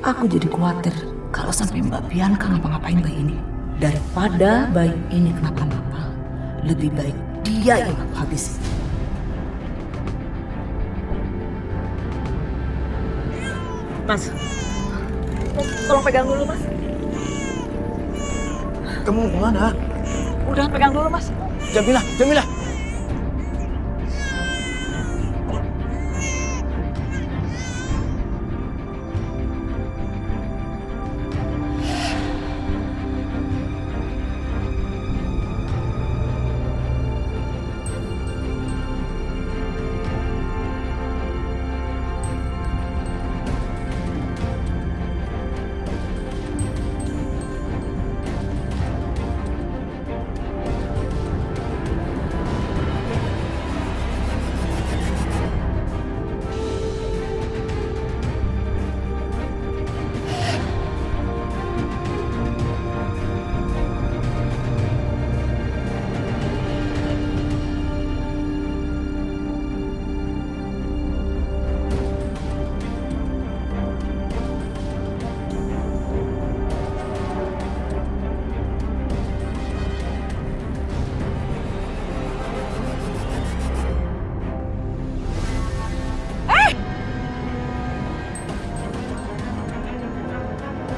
Aku jadi khawatir kalau sampai Mbak Bianca ngapa-ngapain bayi ini. Daripada bayi ini kenapa-napa, lebih baik dia yang aku habisi. Mas, tolong pegang dulu, Mas. Kamu mau kemana? Udah pegang dulu, Mas. Jamilah, Jamilah.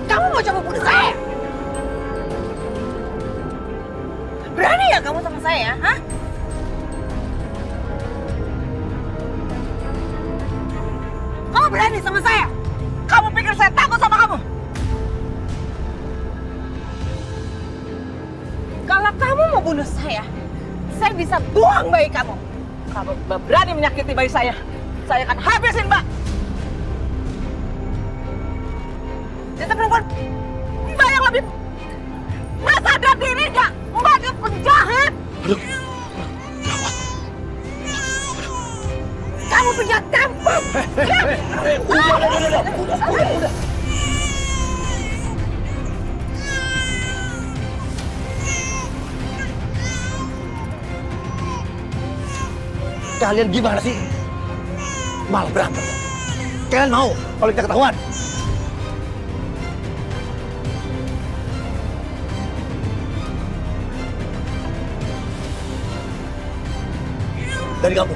Kamu mau coba bunuh saya? Berani ya kamu sama saya, hah? Kamu berani sama saya? Kamu pikir saya takut sama kamu? Kalau kamu mau bunuh saya bisa buang bayi kamu. Kamu berani menyakiti bayi saya akan habisin, Mbak. Itu perempuan Mbak yang lebih nggak sadar diri nggak? Mbak itu penjahat. Aduh, gawat. Kamu penjahat kampung. Udah. Kalian gimana sih? Malah berantem. Kalian mau kalau kita ketahuan? Dari kamu,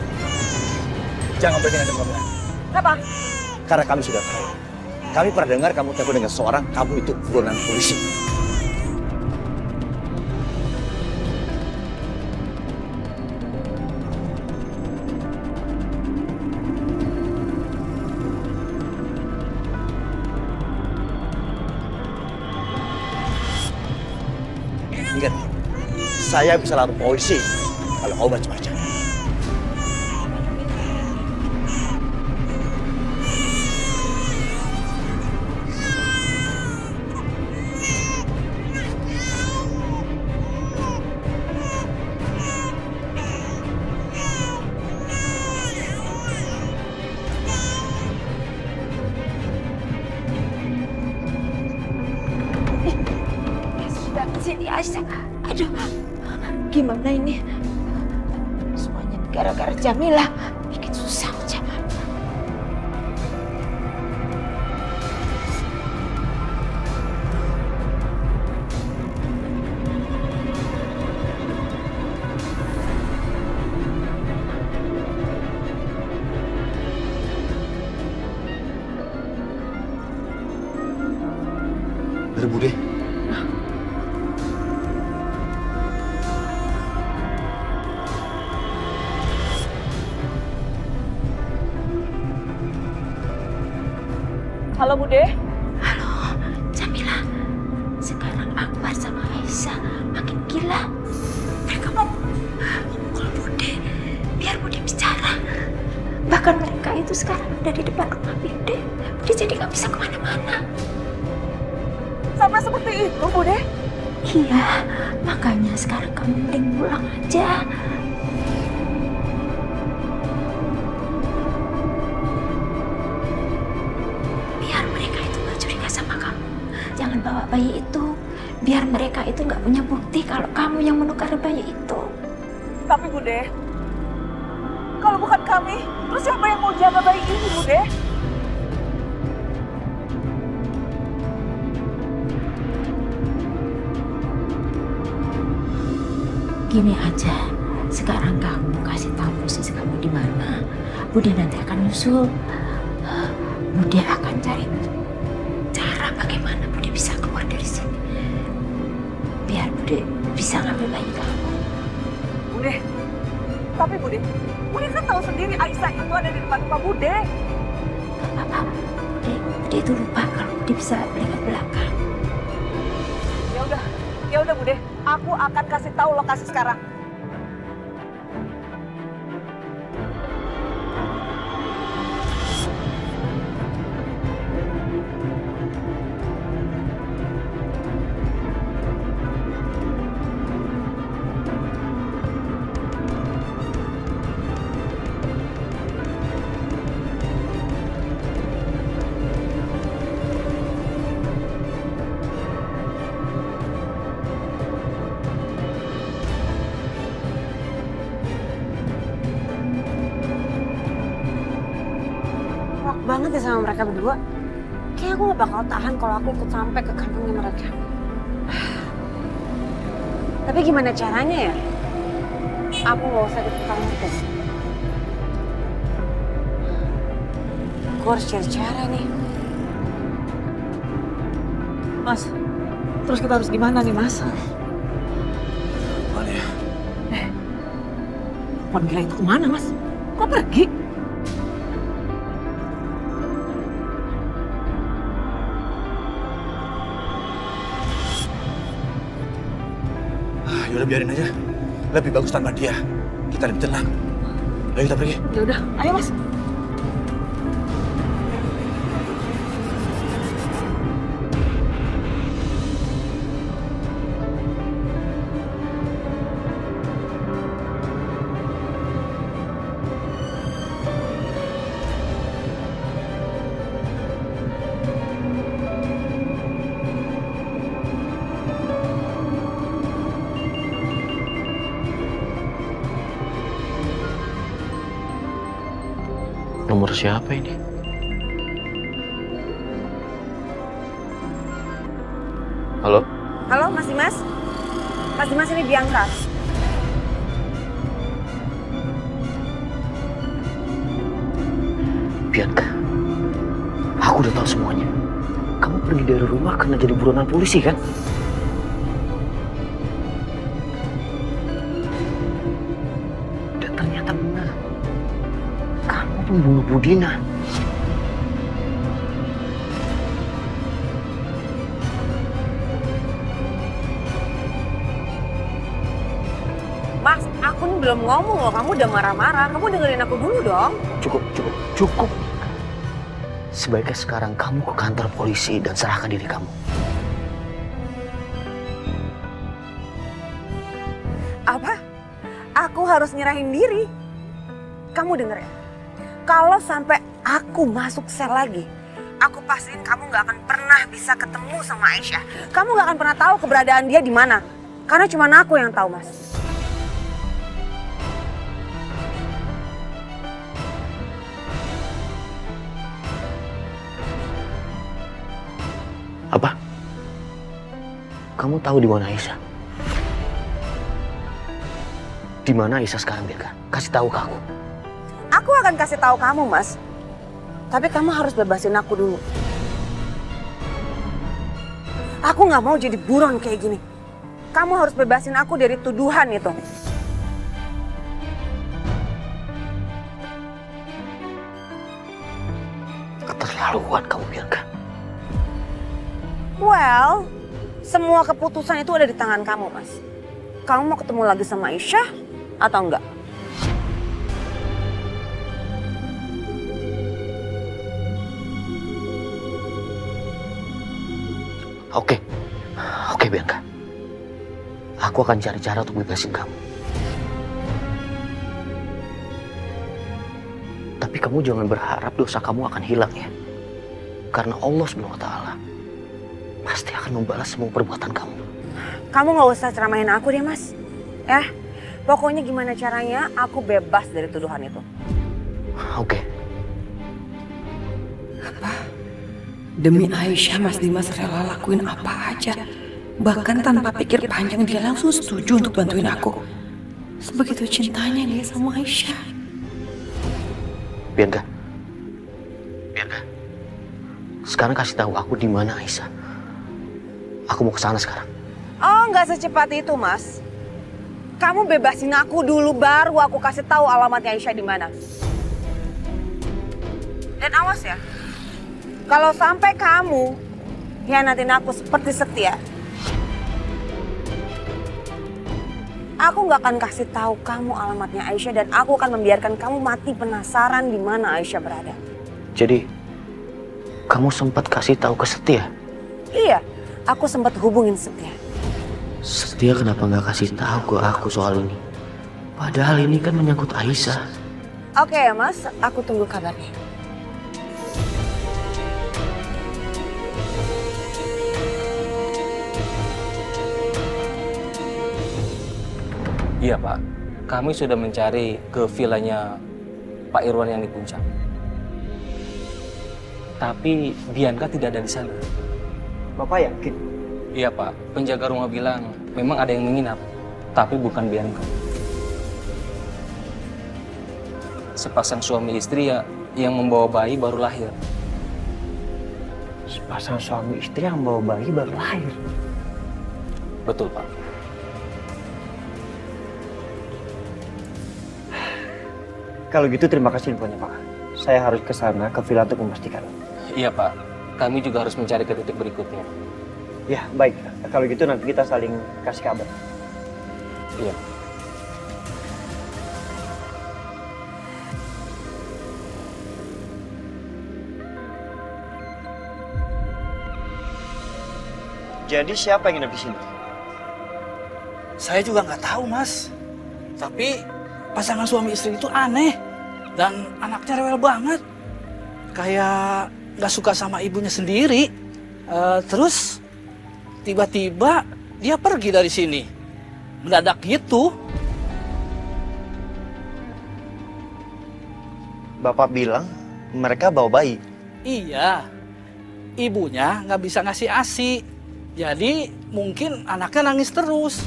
jangan berani ngancam kami. Kenapa? Karena kami sudah tahu. Kami pernah dengar kamu telepon dengan seorang, kamu itu buronan polisi. Ingat, saya bisa lapor polisi kalau kamu macam-macam. Sini Aisyah, aduh, gimana ini? Semuanya gara-gara Jamilah, bikin susah aja. Dari Bude. Halo Bude. Halo, Jamilah. Sekarang Akbar sama Aisyah makin gila. Mereka mau mukul Bude, biar Bude bicara. Bahkan mereka itu sekarang udah di depan rumah Bude. Bude jadi gak bisa kemana-mana. Sampai seperti itu Bude? Iya, makanya sekarang kamu mending pulang aja. Biar mereka itu gak curiga sama kamu. Jangan bawa bayi itu. Biar mereka itu gak punya bukti kalau kamu yang menukar bayi itu. Tapi Bude, kalau bukan kami, terus siapa yang mau jaga bayi ini Bude? Gini aja, sekarang kamu kasih tahu posisi kamu di mana. Bude nanti akan nyusul. Bude akan cari cara bagaimana Bude bisa keluar dari sini. Biar Bude bisa ngambil bayi kamu. Bude, tapi Bude kan tahu sendiri Aisyah itu ada di depan rumah Bude. Gak apa-apa, Bude itu lupa kalau Bude bisa melihat belakang. Ya udah Bude, aku akan kasih tahu lokasi sekarang. Banget ya sama mereka berdua. Kayaknya aku gak bakal tahan kalau aku ikut sampai ke kandungnya mereka. Tapi gimana caranya ya? Aku gak usah ditekan terus. Aku harus cari cara nih. Mas, terus kita harus gimana nih Mas? Mana ya? Pohon gila itu kemana Mas? Kok pergi? Yaudah biarin aja. Lebih bagus tanpa dia. Kita lebih tenang. Ayo kita pergi. Ya udah, ayo Mas. Nomor siapa ini? Halo? Halo, Mas Dimas? Mas Dimas, ini Bianca. Bianca, aku udah tahu semuanya. Kamu pergi dari rumah karena jadi buronan polisi kan? Dan ternyata benar. Kamu pembunuh Budina. Mas, aku nih belum ngomong loh. Kamu udah marah-marah. Kamu dengerin aku dulu dong. Cukup. Sebaiknya sekarang kamu ke kantor polisi dan serahkan diri kamu. Apa? Aku harus nyerahin diri. Kamu denger ya? Kalau sampai aku masuk sel lagi, aku pastiin kamu gak akan pernah bisa ketemu sama Aisyah. Kamu gak akan pernah tahu keberadaan dia di mana. Karena cuma aku yang tahu, Mas. Apa? Kamu tahu di mana Aisyah? Di mana Aisyah sekarang, Bianca? Kasih tahu ke aku. Aku akan kasih tahu kamu, Mas. Tapi kamu harus bebasin aku dulu. Aku nggak mau jadi buron kayak gini. Kamu harus bebasin aku dari tuduhan itu. Keterlaluan kamu, Bianca. Well, semua keputusan itu ada di tangan kamu, Mas. Kamu mau ketemu lagi sama Aisyah atau enggak? Oke Bianca. Aku akan cari cara untuk bebasin kamu. Tapi kamu jangan berharap dosa kamu akan hilang ya. Karena Allah SWT pasti akan membalas semua perbuatan kamu. Kamu nggak usah ceramahin aku deh, Mas. Pokoknya gimana caranya aku bebas dari tuduhan itu. Oke. Demi Aisyah, Mas Dimas rela lakuin apa aja. Bahkan tanpa pikir panjang dia langsung setuju untuk bantuin aku. Sebegitu cintanya dia sama Aisyah. Bianca. Sekarang kasih tahu aku di mana Aisyah. Aku mau ke sana sekarang. Oh, nggak secepat itu, Mas. Kamu bebasin aku dulu, baru aku kasih tahu alamatnya Aisyah di mana. Dan awas ya, kalau sampai kamu hianatin aku seperti Setia, aku nggak akan kasih tahu kamu alamatnya Aisyah dan aku akan membiarkan kamu mati penasaran di mana Aisyah berada. Jadi, kamu sempat kasih tahu ke Setia? Iya, aku sempat hubungin Setia. Setia kenapa nggak kasih tahu ke aku soal ini? Padahal ini kan menyangkut Aisyah. Oke ya Mas, aku tunggu kabarnya. Iya Pak, kami sudah mencari ke vilanya Pak Irwan yang di Puncak. Tapi Bianca tidak ada di sana. Bapak yakin? Iya Pak, penjaga rumah bilang memang ada yang menginap, tapi bukan Bianca. Sepasang suami istri ya yang membawa bayi baru lahir. Sepasang suami istri yang bawa bayi baru lahir. Betul Pak. Kalau gitu terima kasih infonya Pak. Saya harus ke sana ke villa untuk memastikan. Iya Pak, kami juga harus mencari ke titik berikutnya. Ya baik, kalau gitu nanti kita saling kasih kabar. Iya. Jadi siapa yang nginep di sini? Saya juga nggak tahu, Mas. Tapi pasangan suami istri itu aneh. Dan anaknya rewel banget. Kayak nggak suka sama ibunya sendiri. Terus tiba-tiba dia pergi dari sini. Mendadak gitu. Bapak bilang mereka bawa bayi. Iya. Ibunya nggak bisa ngasih ASI. Jadi mungkin anaknya nangis terus.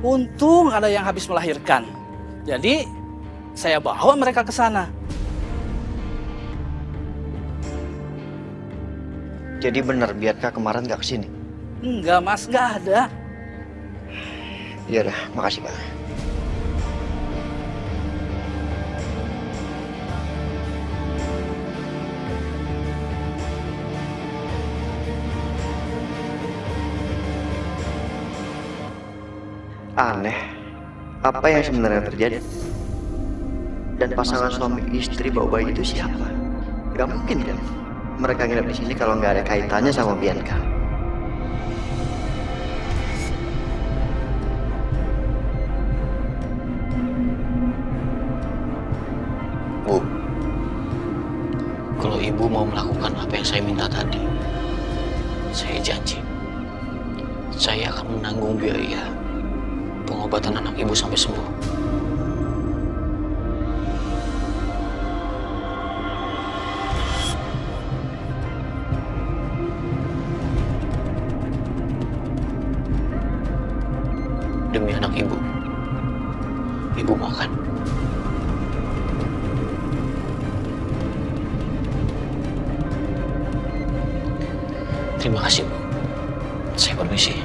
Untung ada yang habis melahirkan. Jadi saya bawa mereka ke sana. Jadi benar Bianca kemarin nggak kesini? Enggak Mas, nggak ada. Iya dah, makasih Pak. Aneh, apa yang sebenarnya terjadi? Dan pasangan suami istri bawa bayi itu siapa? Gak mungkin kan? Mereka nginep di sini kalau nggak ada kaitannya sama Bianca. Bu, kalau ibu mau melakukan apa yang saya minta tadi, saya janji, saya akan menanggung biaya pengobatan anak ibu sampai sembuh. Demi anak ibu mau kan? Terima kasih, Bu. Saya permisi.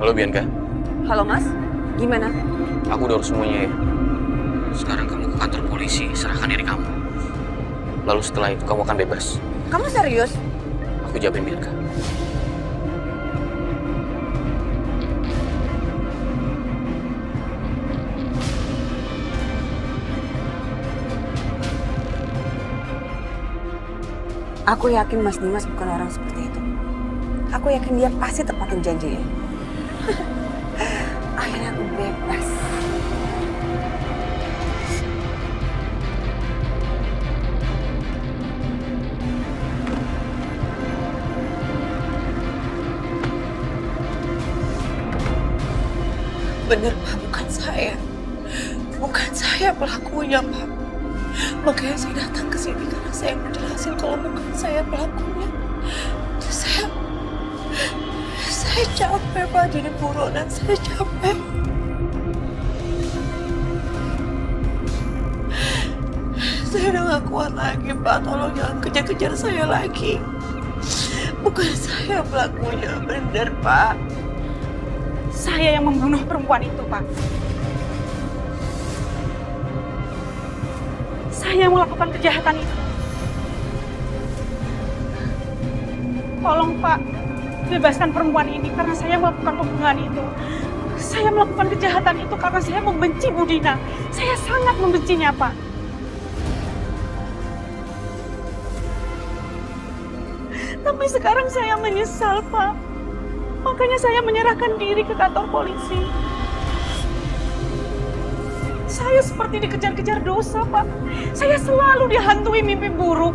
Halo Bianca. Halo Mas, gimana? Aku udah urus semuanya ya. Sekarang kamu ke kantor polisi, serahkan diri kamu. Lalu setelah itu kamu akan bebas. Kamu serius? Aku jamin Bianca. Aku yakin Mas Dimas bukan orang seperti itu. Aku yakin dia pasti tepatin janjinya. Akhirnya aku bebas. Bener Pak, bukan saya. Bukan saya pelakunya Pak. Makanya saya datang ke sini karena saya mau jelasin kalau bukan saya pelakunya. Saya capek Pak jadi buronan, saya capek. Saya udah gak kuat lagi Pak, tolong jangan kejar-kejar saya lagi. Bukan saya pelakunya, bener Pak. Saya yang membunuh perempuan itu Pak. Saya yang melakukan kejahatan itu. Tolong Pak, bebaskan perempuan ini karena saya melakukan pembunuhan itu. Saya melakukan kejahatan itu karena saya membenci Bu Dina. Saya sangat membencinya Pak. Tapi sekarang saya menyesal Pak. Makanya saya menyerahkan diri ke kantor polisi. Saya seperti dikejar-kejar dosa, Pak. Saya selalu dihantui mimpi buruk.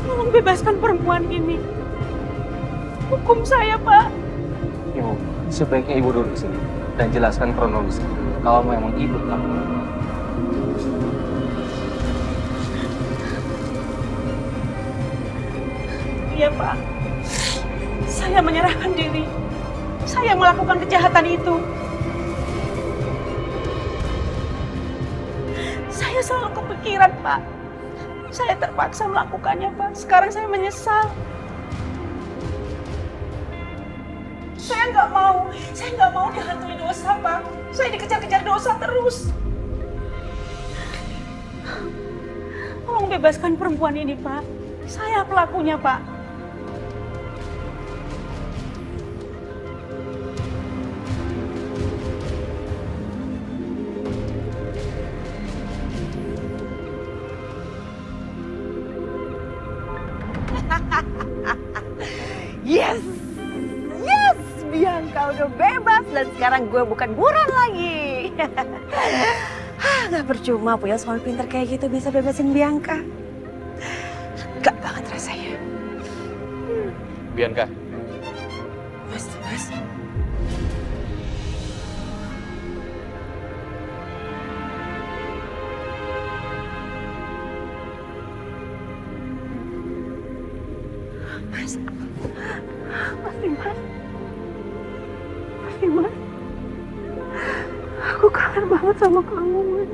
Tolong bebaskan perempuan ini. Hukum saya, Pak. Ibu, sebaiknya ibu duduk di sini dan jelaskan kronologisnya. Kalau memang ibu kamu. Iya, Pak. Saya menyerahkan diri. Saya melakukan kejahatan itu. Saya selalu kepikiran, Pak. Saya terpaksa melakukannya, Pak. Sekarang saya menyesal. Saya nggak mau dihantui dosa, Pak. Saya dikejar-kejar dosa terus. Tolong bebaskan perempuan ini, Pak. Saya pelakunya, Pak. Yes! Yes! Bianca udah bebas dan sekarang gue bukan buron lagi. Gak percuma punya suami pintar kayak gitu bisa bebasin Bianca. Gak banget rasanya. Bianca. Mas. Mas. Aku kangen banget sama kamu, Mas.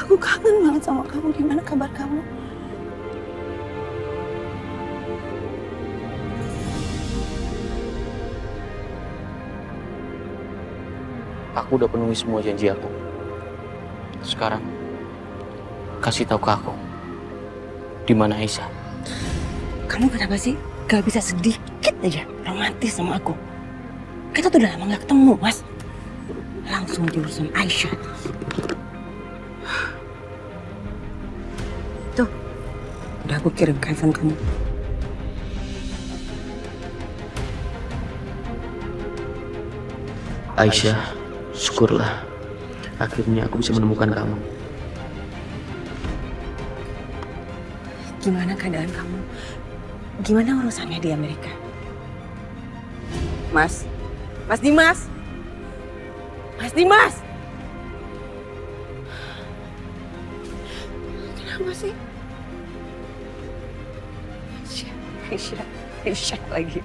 Aku kangen banget sama kamu. Gimana kabar kamu? Aku udah penuhi semua janji aku. Sekarang, kasih tahu ke aku, di mana Aisyah? Kamu kenapa sih gak bisa sedikit aja romantis sama aku? Kita tuh udah lama gak ketemu, Mas. Langsung diurusin Aisyah. Tuh, udah aku kirim handphone kamu. Aisyah, syukurlah. Akhirnya aku bisa menemukan kamu. Gimana keadaan kamu? Gimana urusannya di Amerika? Mas Dimas! Mas Dimas! Kenapa sih? Aisyah lagi.